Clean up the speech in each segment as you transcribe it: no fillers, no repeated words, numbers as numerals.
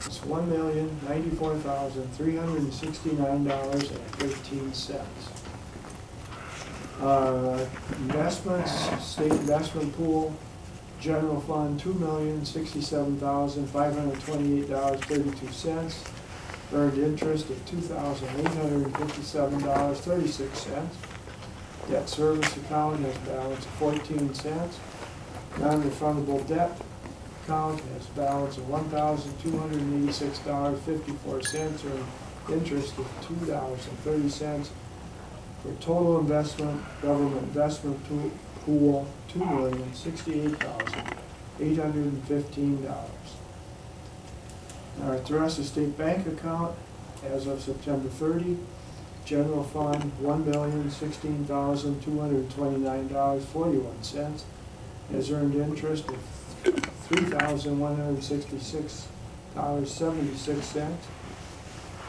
It's $1,094,369.13. Investments, state investment pool, general fund, $2,067,528.32. Earned interest of $2,857.36. Debt service account has a balance of 14 cents. Non-refundable debt account has a balance of $1,286.54, or interest of $2.30. For total investment, government investment pool, $2,068,815. Our Thrust State Bank account, as of September 30, general fund, $1,016,229.41, has earned interest of $3,166.76.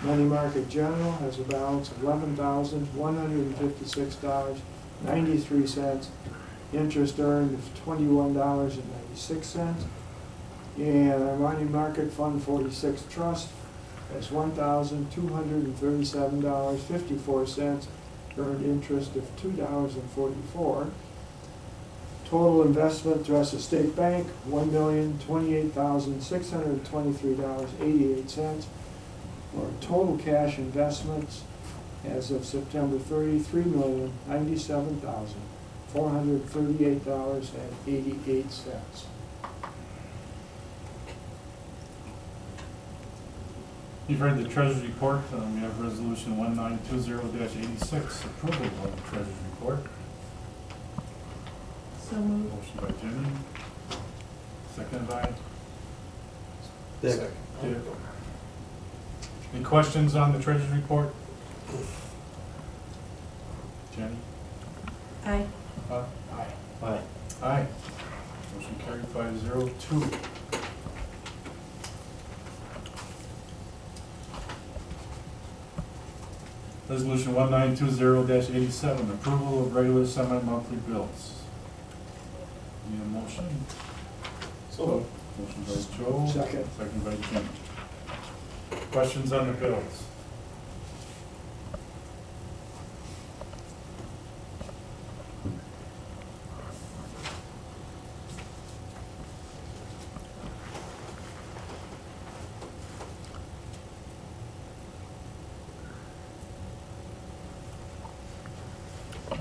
Money market general has a balance of $11,156.93. Interest earned of $21.96. And our money market fund 46 trust has $1,237.54. Earned interest of $2.44. Total investment, Thrust State Bank, $1,028,623.88. Or total cash investments as of September 30, $3,097,438.88. You've heard the Treasurer's Report. We have Resolution 1920-86, approval of the Treasurer's Report. So moved. Motion by Jenny, second by Dick. Dick. Any questions on the Treasurer's Report? Jenny? Aye. Aye. Aye. Aye. Motion carried 5-0-2. Resolution 1920-87, approval of regular semi-monthly bills. Need a motion? So, Motion by Joe. Second. Second by Jim. Questions on the bills?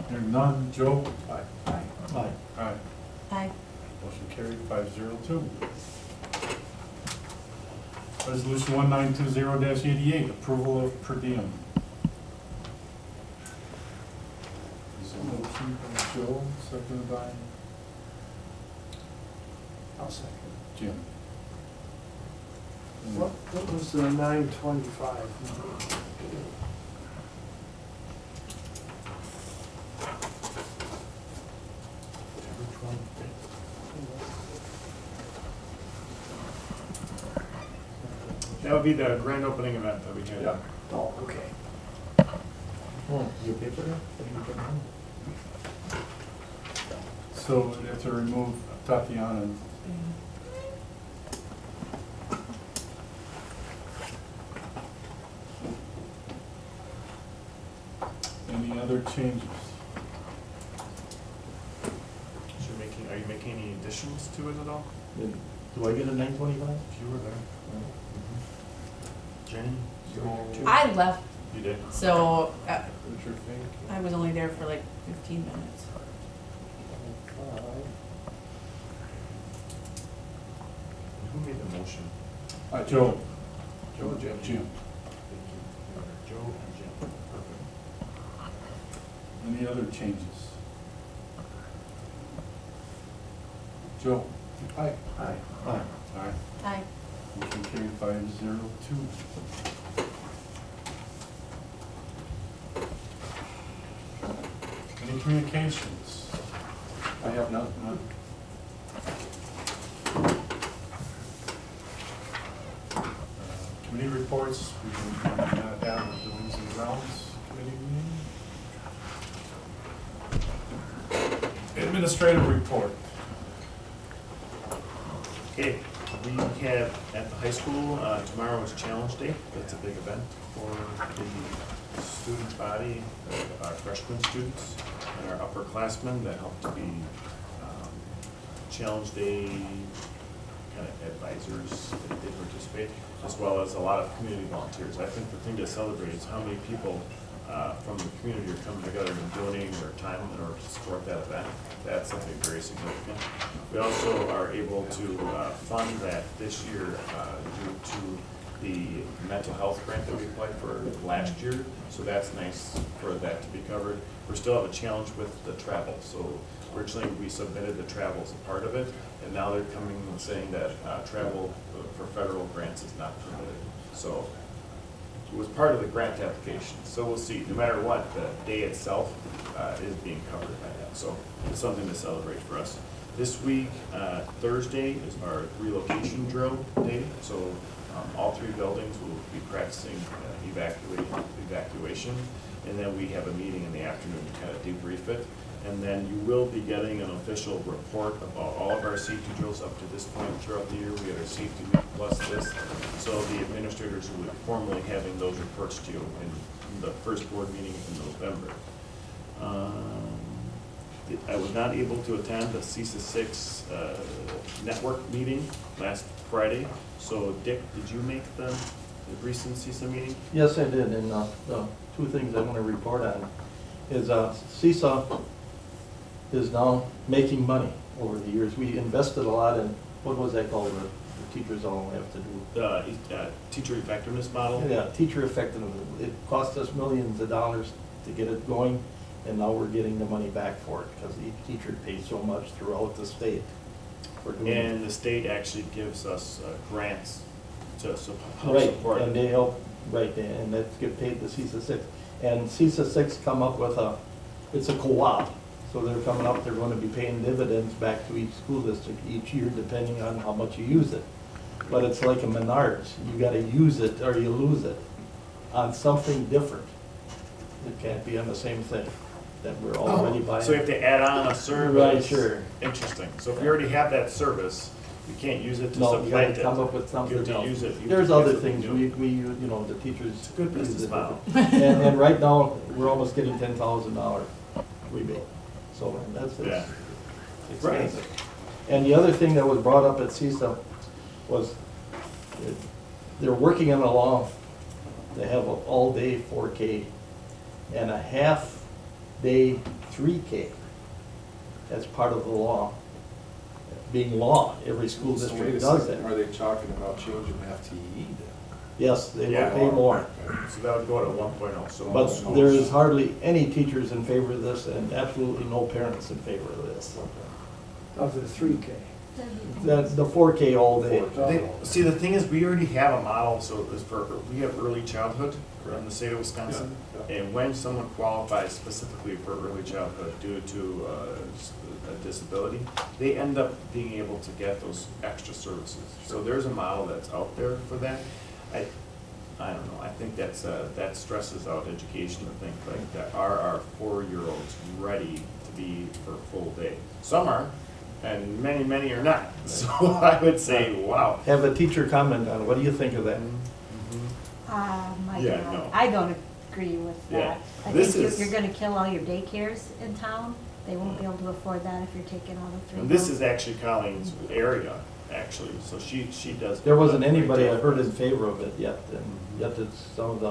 Hearing none. Joe? Aye. Aye. Aye. Aye. Motion carried 5-0-2. Resolution 1920-88, approval of per diem. Is there a motion by Joe, seconded by I'll second. Jim? What was the 925? That would be the grand opening event that we had. Yeah. Oh, okay. You pay for that? So we have to remove Tatiana. Any other changes? Are you making any additions to it at all? Do I get a 925? If you were there. Jenny? You were there too? I left, You did? so What's your thing? I was only there for like 15 minutes. Who made the motion? Joe. Joe and Jim? Jim. Thank you. Joe and Jim. Perfect. Any other changes? Joe? Aye. Aye. Aye. Aye. Motion carried 5-0-2. Any communications? I have none. None. Committee reports, we will not have the Wings and Grounds Committee meeting. Administrative report. Okay, We have at the high school, tomorrow is Challenge Day. That's a big event for the student body, our freshman students and our upperclassmen that help to be Challenge Day kind of advisors that they participate, as well as a lot of community volunteers. I think the thing to celebrate is how many people from the community are coming together and donating their time in order to support that event. That's something very significant. We also are able to fund that this year due to the mental health grant that we applied for last year. So that's nice for that to be covered. We still have a challenge with the travel. So originally we submitted the travel as a part of it, and now they're coming and saying that travel for federal grants is not permitted. So it was part of the grant application. So we'll see. No matter what, the day itself is being covered by that. So it's something to celebrate for us. This week, Thursday is our relocation drill day. So all three buildings will be practicing evacuation. And then we have a meeting in the afternoon to kind of debrief it. And then you will be getting an official report about all of our safety drills up to this point throughout the year. We had our safety week plus this. So the administrators will be formally having those reports to you in the first board meeting in November. I was not able to attend the CISA 6 network meeting last Friday. So Dick, did you make the recent CISA meeting? Yes, I did, and the two things I want to report on is CISA is now making money over the years. We invested a lot in, what was that called, the teachers all have to do? The teacher effectiveness model? Yeah, teacher effectiveness. It cost us millions of dollars to get it going, and now we're getting the money back for it because each teacher pays so much throughout the state for doing it. And the state actually gives us grants to help Right, support and it. they help, right, and that's get paid to CISA 6. And CISA 6 come up with it's a co-op. So they're coming up, they're going to be paying dividends back to each school district each year depending on how much you use it. But it's like a Menards, you gotta use it or you lose it on something different. It can't be on the same thing that we're already buying. So you have to add on a service. Right, sure. Interesting. So if you already have that service, you can't use it to No, you supplant gotta it. come up with something You have else. to use it. You have There's to other get something things, new. we, you know, the teachers. It's a good use business it. model. And right now, we're almost getting $10,000 rebate. So that's, Yeah. it's Right. expensive. And the other thing that was brought up at CISA was they're working on a law. They have an all-day 4K and a half-day 3K. That's part of the law. Being law, every school So wait a district does second, that. Are they talking about changing FTE then? Yes, they will Yeah. pay more. So that would go to 1.0. So But most schools- there is hardly any teachers in favor of this and absolutely no parents in favor of this. Of the 3K. The 4K all day. See, the thing is, we already have a model, so it's we have early childhood in the state of Wisconsin. Yeah, And when someone qualifies specifically for early childhood due to a disability, they end up being able to get those extra services. So there's a model that's out there for that. I don't know, I think that stresses out education to think like that. Are our 4-year-olds ready to be for full day? Some are, and many are not. So I would say, wow. Have a teacher comment on it. What do you think of that? Yeah, no. I don't agree with Yeah. that. I This think is- you're gonna kill all your daycares in town. They won't be able to afford that if you're taking all the 3. And this is actually Colleen's area, actually, so she does. There wasn't anybody I heard in favor of it yet, and yet it's some of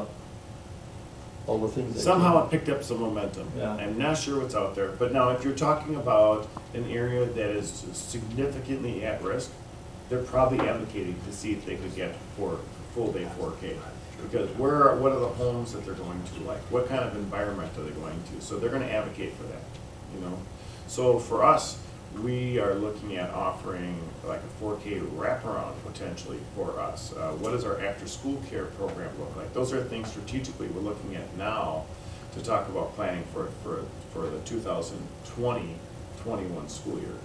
all the things. that Somehow came- it picked up some momentum. Yeah. I'm not sure what's out there, but now if you're talking about an area that is significantly at risk, they're probably advocating to see if they could get full day 4K. Because what are the homes that they're going to like? What kind of environment are they going to? So they're gonna advocate for that, you know? So for us, we are looking at offering like a 4K wraparound potentially for us. What does our after-school care program look like? Those are things strategically we're looking at now to talk about planning for the 2020-21 school year.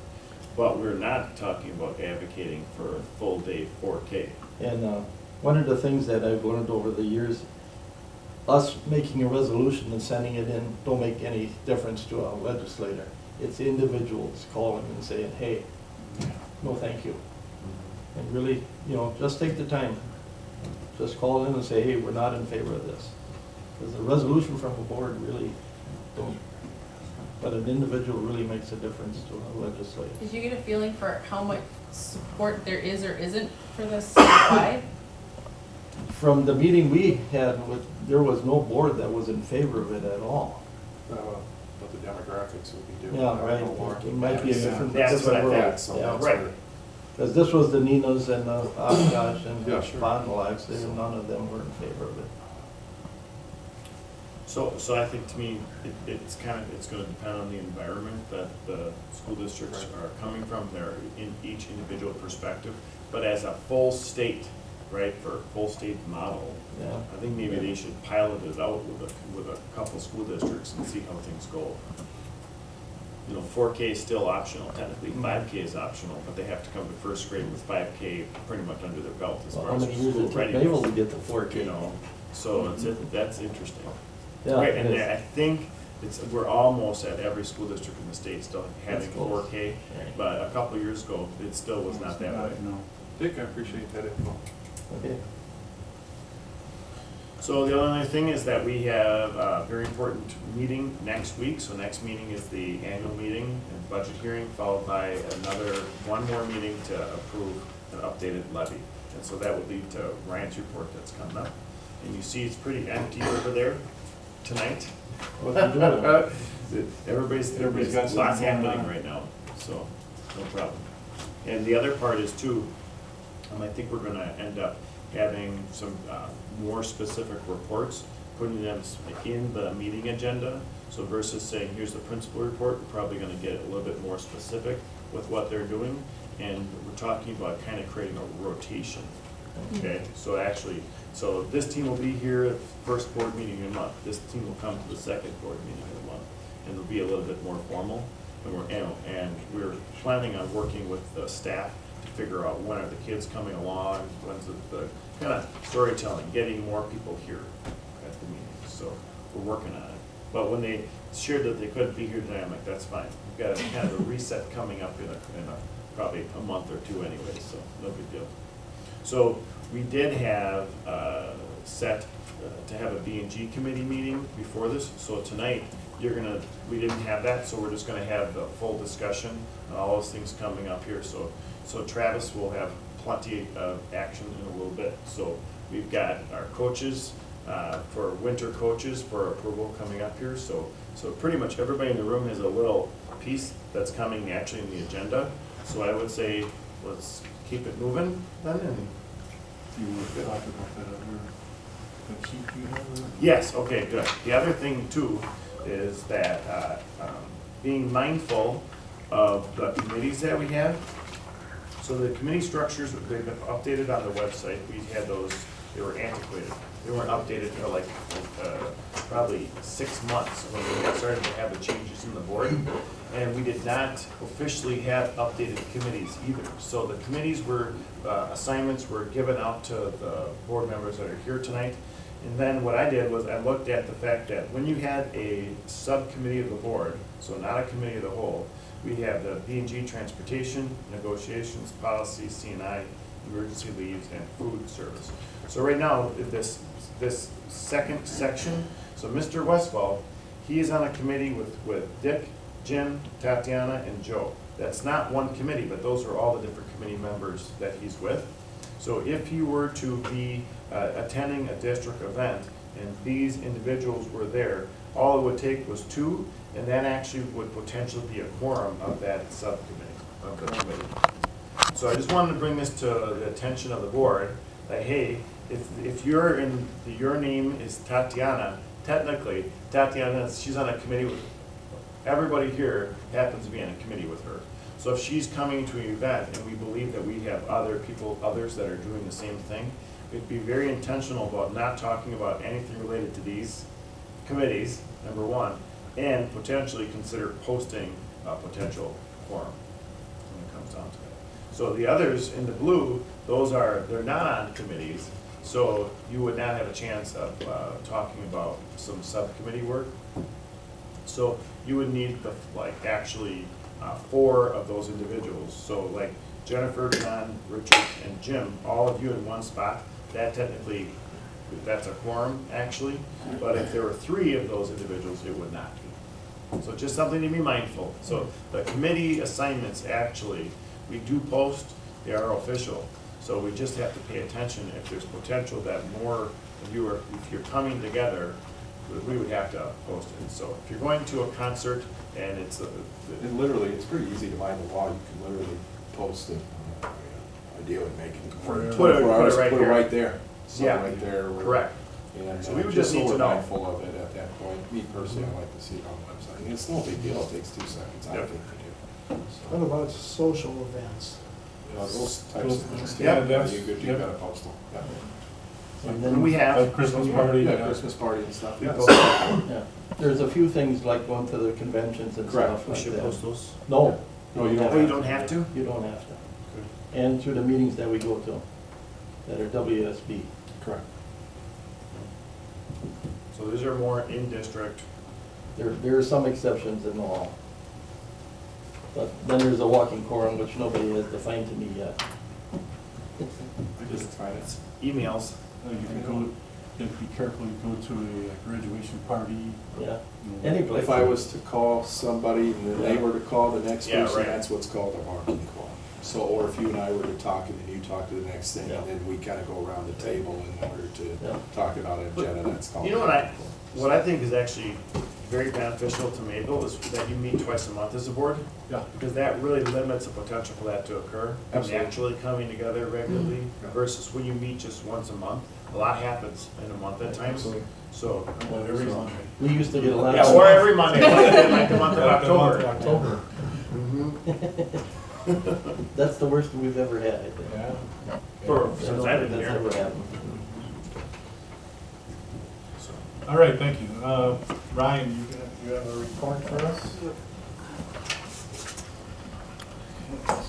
But we're not talking about advocating for a full day 4K. And one of the things that I've learned over the years, us making a resolution and sending it in don't make any difference to a legislator. It's individuals calling and saying, hey, no thank you. And really, just take the time. Just call in and say, hey, we're not in favor of this. Because the resolution from the board really don't, but an individual really makes a difference to a legislature. Did you get a feeling for how much support there is or isn't for this statewide? From the meeting we had there was no board that was in favor of it at all. But the demographics would be different. Yeah, I right. don't know, Laura. It might be a different. That's what I different world. thought, So Yeah, that's right. where- Because this was the Ninas and the Oshkosh and Yeah, the sure. Fond du Lacs, none of them were in favor of it. So I think to me, it's gonna depend on the environment that the school districts are coming from, their, in each individual perspective. But as a full state, right, for a full state model, Yeah. I think maybe they should pilot it out with a couple school districts and see how things go. 4K is still optional, technically 5K is optional, but they have to come to first grade with 5K pretty much under their belt as Well, far how as many years school did it take readiness. Mayville to get to 4K? So that's interesting. Yeah, Right, it and is. I think we're almost at every school district in the state still having That's close. 4K, Right. but a couple of years ago, it still was not that way. No. Dick, I appreciate that info. Okay. So the only other thing is that we have a very important meeting next week. So next meeting is the annual meeting and budget hearing, followed by one more meeting to approve an updated levy. And so that would lead to Ryan's report that's coming up. And you see it's pretty empty over there tonight. What you doing? Everybody's Everybody's got lots something going happening on. right now, so no problem. And the other part is too, I think we're gonna end up having some more specific reports, putting them in the meeting agenda. So versus saying, here's the principal report, we're probably gonna get a little bit more specific with what they're doing. And we're talking about kind of creating a rotation, okay? So this team will be here at the first board meeting in a month. This team will come to the second board meeting in a month. And it'll be a little bit more formal. And we're planning on working with the staff to figure out when are the kids coming along, when's the kind of storytelling, getting more people here at the meeting. So we're working on it. But when they shared that they couldn't be here tonight, I'm like, that's fine. We've got a kind of a reset coming up in probably a month or two anyway, so no big deal. So we did have set to have a B&G committee meeting before this. So tonight, we didn't have that, so we're just gonna have the full discussion on all those things coming up here. So Travis will have plenty of action in a little bit. So we've got our coaches, for winter coaches for approval coming up here. So pretty much everybody in the room has a little piece that's coming actually in the agenda. So I would say, let's keep it moving then. And Do you want to talk about that other, the sheet you have? yes, okay, good. The other thing too is that being mindful of the committees that we have. So the committee structures, they've been updated on the website. We had those, they were antiquated. They weren't updated for like probably 6 months when we started to have the changes in the board. And we did not officially have updated committees either. So the committees assignments were given out to the board members that are here tonight. And then what I did was I looked at the fact that when you had a subcommittee of the board, so not a committee of the whole, we have the B&G transportation, negotiations, policy, C&I, emergency leaves, and food service. So right now, this second section, so Mr. Westfall, he is on a committee with Dick, Jim, Tatiana, and Joe. That's not one committee, but those are all the different committee members that he's with. So if you were to be attending a district event and these individuals were there, all it would take was 2, and that actually would potentially be a quorum of that subcommittee, of the committee. So I just wanted to bring this to the attention of the board, that hey, if your name is Tatiana, technically, Tatiana, she's on a committee with, everybody here happens to be on a committee with her. So if she's coming to an event and we believe that we have others that are doing the same thing, we'd be very intentional about not talking about anything related to these committees, number one, and potentially consider posting a potential quorum when it comes down to that. So the others in the blue, they're not on committees, so you would not have a chance of talking about some subcommittee work. So you would need actually 4 of those individuals. So like Jennifer, John, Richard, and Jim, all of you in one spot, that technically, that's a quorum, actually. But if there were 3 of those individuals, it would not be. So just something to be mindful. So the committee assignments, actually, we do post, they are official. So we just have to pay attention if there's potential that more of you are, if you're coming together, we would have to post it. So if you're going to a concert and it's And literally, it's pretty easy to mind the law, you can literally post it. Idea would make it for Put it- 24 hours, put it right put it here. right there. So Yeah, right there. where- correct. And So we would just need to so we're know. mindful of it at that point. Me personally, I like to see it on the website. And it's no big deal, it takes 2 seconds, I Yep. think, to do. What about social events? You know, those types of things. Yeah, Yeah, that's- you could, you yep. gotta post them. Yeah. And And we then, have. Like Christmas party. Yeah, Christmas party and stuff, We yeah. post- yeah, there's a few things like going to the conventions and Correct. stuff We like should that. post those. No. No, you don't Oh, you don't have to? You don't have to. And through the meetings that we go to, that are WSB. Correct. So these are more in district. There are some exceptions in the law. But then there's a walking quorum, which nobody has defined to me yet. Just find it. Emails. You can go, you have to be careful, you go to a graduation party. Yeah, you know. any place. If I was to call somebody and then they were to call the next Yeah, person, right. that's what's called a marketing call. So, or if you and I were to talk and then you talk to the next thing, Yeah. and then we kind of go around the table in order Yeah. to talk about an agenda, that's called. You know what I think is actually very beneficial to Mayville is that you meet twice a month as a board. Yeah. Because that really limits the potential for that to occur. Absolutely. Naturally coming together regularly versus when you meet just once a month. A lot happens in a month at times. Absolutely. So. Well, every Monday. We used to get a lot Yeah, of. or every Monday, like the month of Yeah, the month of October. October. That's the worst we've ever had, I think. Yeah. For, I since don't I've think been that's here. ever happened. So. All right, thank you. Ryan, you have a report for us?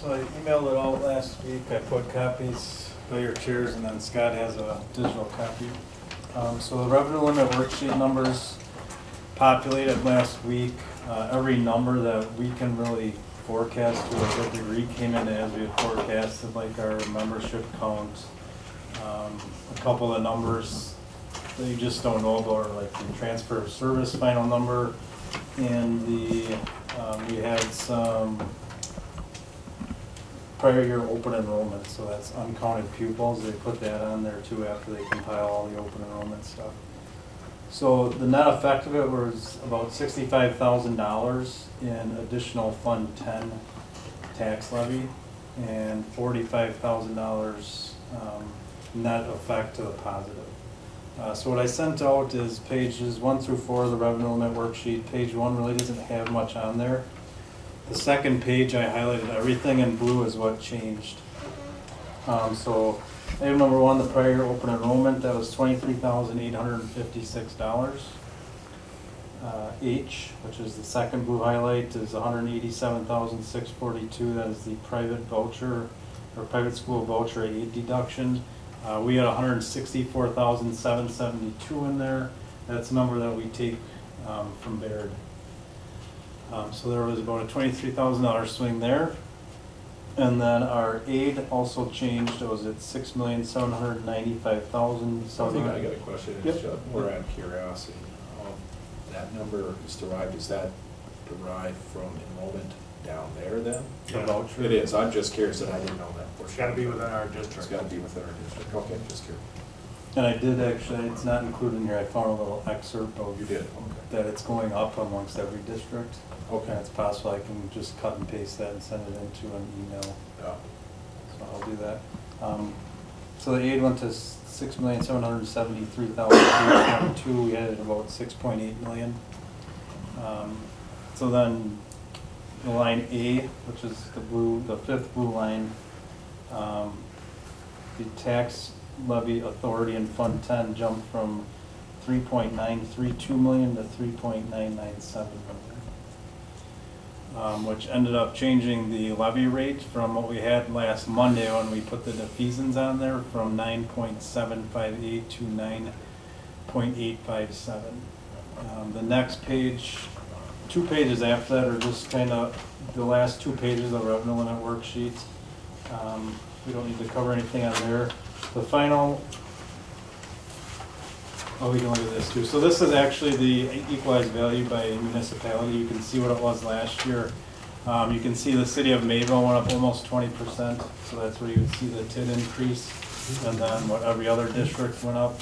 So I emailed it out last week, I put copies by your chairs, and then Scott has a digital copy. So the revenue limit worksheet numbers populated last week. Every number that we can really forecast to a good degree came in as we had forecasted, like our membership count. A couple of numbers that you just don't know about are like the transfer of service final number, and we had some prior year open enrollment, so that's uncounted pupils. They put that on there too after they compile all the open enrollment stuff. So the net effect of it was about $65,000 in additional Fund 10 tax levy and $45,000 net effect to the positive. So what I sent out is pages 1 through 4 of the revenue limit worksheet. Page 1 really doesn't have much on there. The second page, I highlighted everything in blue is what changed. So item number 1, the prior year open enrollment, that was $23,856. H, which is the second blue highlight, is $187,642. That is the private voucher or private school voucher aid deduction. We had $164,772 in there. That's the number that we take from Baird. So there was about a $23,000 swing there. And then our aid also changed. It was at $6,795,000. So I think I got a question, Yep. it's more out of curiosity. That number is derived, is that derived from enrollment down there then? The voucher. It is, I'm just curious that I didn't know that. It's gotta be within our It's district. gotta be within our district, okay, just curious. And I did actually, it's not included in here, I found a little excerpt of You did, okay. that it's going up amongst every district. Okay. And it's possible I can just cut and paste that and send it into an email, Yeah. so I'll do that. So the aid went to $6,773,322. We had about 6.8 million. So then the line A, which is the blue, the fifth blue line, the tax levy authority in Fund 10 jumped from 3.932 million to 3.997 million. Which ended up changing the levy rate from what we had last Monday when we put the defeasance on there from 9.758 to 9.857. The next page, 2 pages after that are just kind of the last 2 pages of the revenue limit worksheets. We don't need to cover anything on there. The final, oh, we can look at this too. So this is actually the equalized value by municipality. You can see what it was last year. You can see the city of Mayville went up almost 20%, so that's where you would see the TID increase. And then what every other district went up.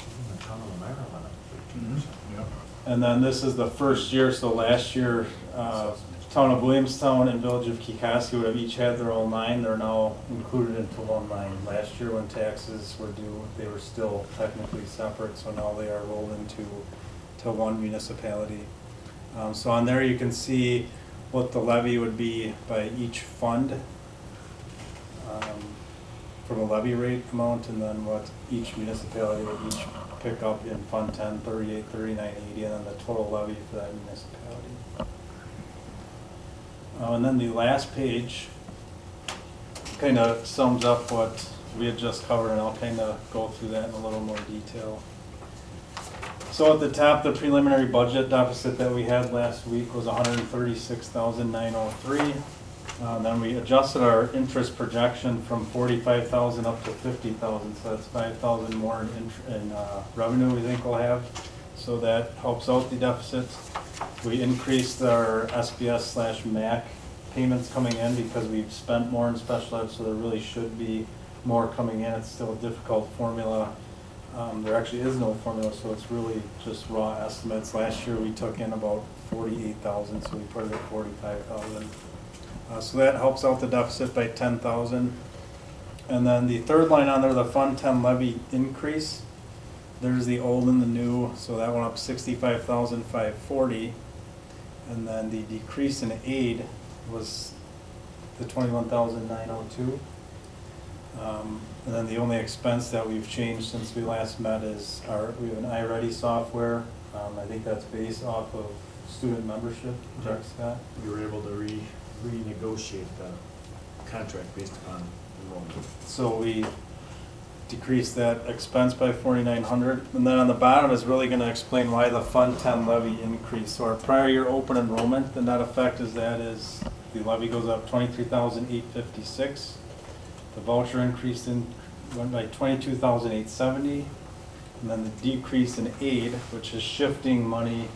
And then this is the first year, so last year, Town of Williamstown and Village of Kikoski would have each had their own line. They're now included into one line. Last year when taxes were due, they were still technically separate, so now they are rolled into one municipality. So on there you can see what the levy would be by each fund from a levy rate amount, and then what each municipality would each pick up in Fund 10, 38, 39, 80, and then the total levy for that municipality. And then the last page kind of sums up what we had just covered, and I'll kind of go through that in a little more detail. So at the top, the preliminary budget deficit that we had last week was $136,903. Then we adjusted our interest projection from $45,000 up to $50,000, so that's $5,000 more in revenue we think we'll have. So that helps out the deficit. We increased our SBS/MAC payments coming in because we've spent more in special ed, so there really should be more coming in. It's still a difficult formula. There actually is no formula, so it's really just raw estimates. Last year we took in about $48,000, so we put it at $45,000. So that helps out the deficit by $10,000. And then the third line on there, the Fund 10 levy increase. There's the old and the new, so that went up $65,540. And then the decrease in aid was the $21,902. And then the only expense that we've changed since we last met is we have an iReady software. I think that's based off of student membership, correct, Scott? We were able to renegotiate the contract based upon enrollment. So we decreased that expense by $4,900. And then on the bottom is really going to explain why the Fund 10 levy increased. So our prior year open enrollment, the net effect is the levy goes up $23,856. The voucher increase went by $22,870. And then the decrease in aid, which is shifting money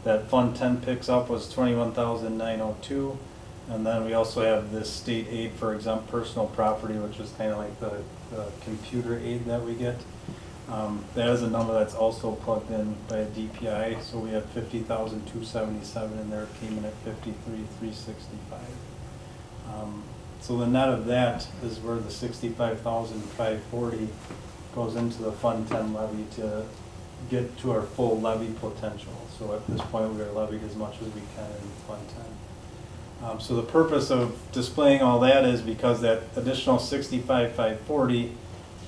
that Fund 10 picks up, was $21,902. And then we also have this state aid for exempt personal property, which is kind of like the computer aid that we get. That is a number that's also plugged in by a DPI, so we have $50,277 in there. It came in at $53,365. So the net of that is where the $65,540 goes into the Fund 10 levy to get to our full levy potential. So at this point, we are levied as much as we can in Fund 10. So the purpose of displaying all that is because that additional $65,540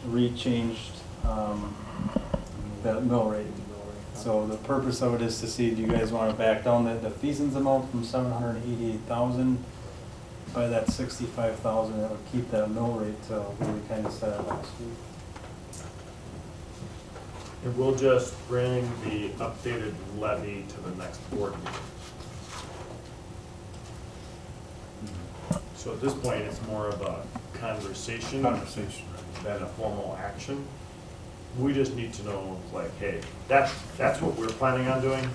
re-changed that mill rate. So the purpose of it is to see, do you guys want to back down the defeasance amount from $788,000 by that $65,000? That would keep that mill rate to where we kind of set it last week. And we'll just bring the updated levy to the next board meeting. So at this point, it's more of a conversation than a formal action. We just need to know, like, hey, that's what we're planning on doing.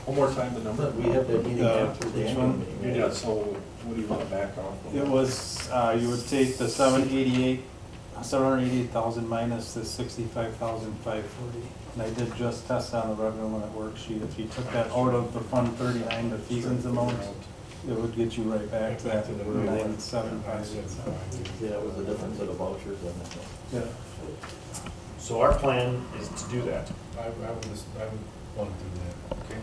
One more time, the number? We have that meeting after the which annual one? meeting. Right? Yeah, so what do you want to back off? It was, you would take the 788,000 minus the 65,540. And I did just test on the revenue limit worksheet. If you took that out of the Fund 39 defeasance amount, it would get you right back to that 9,757. Yeah, it was the difference of the vouchers and it. Yeah. So our plan is to do that. I would want to do that, okay?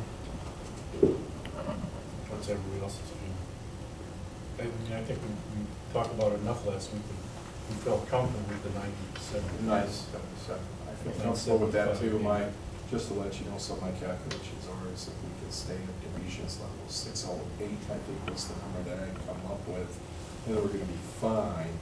What's everybody else's view? I mean, I think we talked about it enough last week, we felt comfortable with the 97. Nice. I feel comfortable with that too. Just to let you know, some of my calculations are is if we could stay at divisions level 608, I think was the number that I'd come up with, and then we're gonna be fine.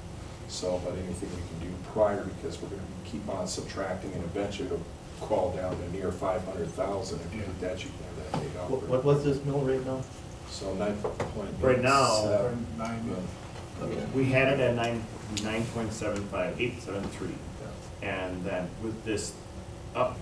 So, but anything we can do prior, because we're gonna keep on subtracting, and eventually it'll crawl down to near 500,000. If you do that, you can have that paid off. What was this mill rate now? So 9.87. Right now, We had it at 9.75, 873. And then with this up,